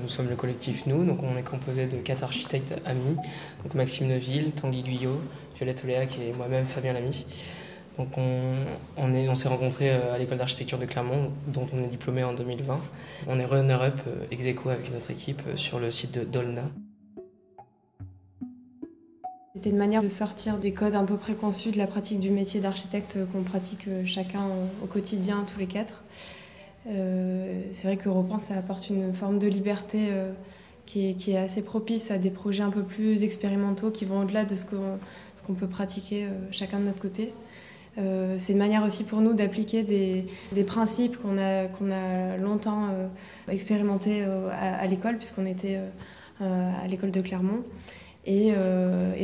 Nous sommes le collectif Nous, donc on est composé de 4 architectes amis, donc Maxime Neuville, Tanguy Guyot, Violette Oléac et moi-même Fabien Lamy. Donc on s'est rencontrés à l'école d'architecture de Clermont, dont on est diplômé en 2020. On est runner-up ex aequo avec notre équipe sur le site de Dolna. C'était une manière de sortir des codes un peu préconçus de la pratique du métier d'architecte qu'on pratique chacun au quotidien, tous les quatre. C'est vrai qu'Europan, ça apporte une forme de liberté qui est assez propice à des projets un peu plus expérimentaux qui vont au-delà de ce qu'on peut pratiquer chacun de notre côté. C'est une manière aussi pour nous d'appliquer des principes qu'on a longtemps expérimentés à l'école, puisqu'on était à l'école de Clermont. Et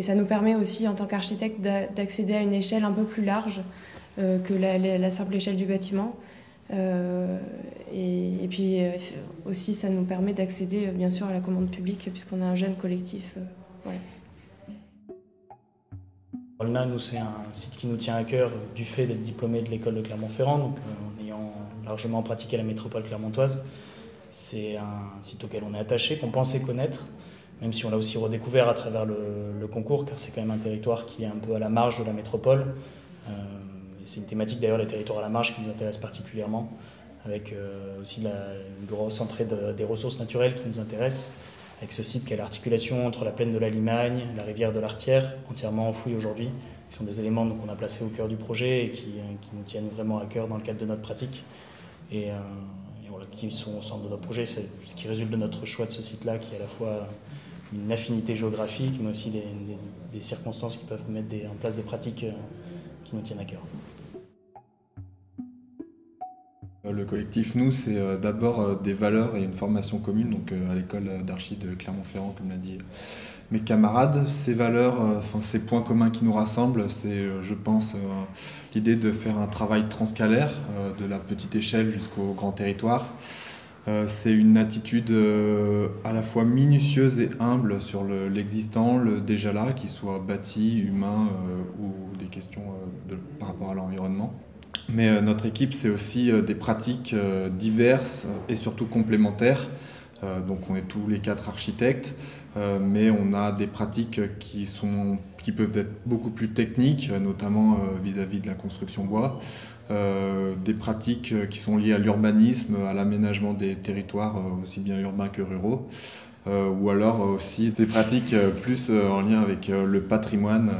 ça nous permet aussi, en tant qu'architecte, d'accéder à une échelle un peu plus large que la simple échelle du bâtiment. Et puis aussi, ça nous permet d'accéder, bien sûr, à la commande publique, puisqu'on a un jeune collectif. Voilà. Dolna, nous, c'est un site qui nous tient à cœur du fait d'être diplômé de l'école de Clermont-Ferrand, donc en ayant largement pratiqué la métropole clermontoise. C'est un site auquel on est attaché, qu'on pensait connaître, même si on l'a aussi redécouvert à travers le concours, car c'est quand même un territoire qui est un peu à la marge de la métropole. Et c'est une thématique d'ailleurs, les territoires à la marge, qui nous intéresse particulièrement, avec aussi une grosse entrée des ressources naturelles qui nous intéresse, avec ce site qui est l'articulation entre la plaine de la Limagne, la rivière de l'Artière, entièrement enfouie aujourd'hui, qui sont des éléments qu'on a placés au cœur du projet et qui nous tiennent vraiment à cœur dans le cadre de notre pratique. Et voilà, qui sont au centre de notre projet. C'est ce qui résulte de notre choix de ce site-là, qui est à la fois une affinité géographique, mais aussi des circonstances qui peuvent mettre en place des pratiques qui nous tiennent à cœur. Le collectif Nous, c'est d'abord des valeurs et une formation commune, donc à l'école d'archi de Clermont-Ferrand, comme l'a dit mes camarades. Ces valeurs, ces points communs qui nous rassemblent, c'est, je pense, l'idée de faire un travail transcalaire, de la petite échelle jusqu'au grand territoire. C'est une attitude à la fois minutieuse et humble sur l'existant, le déjà là, qu'il soit bâti, humain ou des questions par rapport à l'environnement. Mais notre équipe, c'est aussi des pratiques diverses et surtout complémentaires. Donc on est tous les 4 architectes, mais on a des pratiques qui peuvent être beaucoup plus techniques, notamment vis-à-vis de la construction bois. Des pratiques qui sont liées à l'urbanisme, à l'aménagement des territoires, aussi bien urbains que ruraux. Ou alors aussi des pratiques plus en lien avec le patrimoine.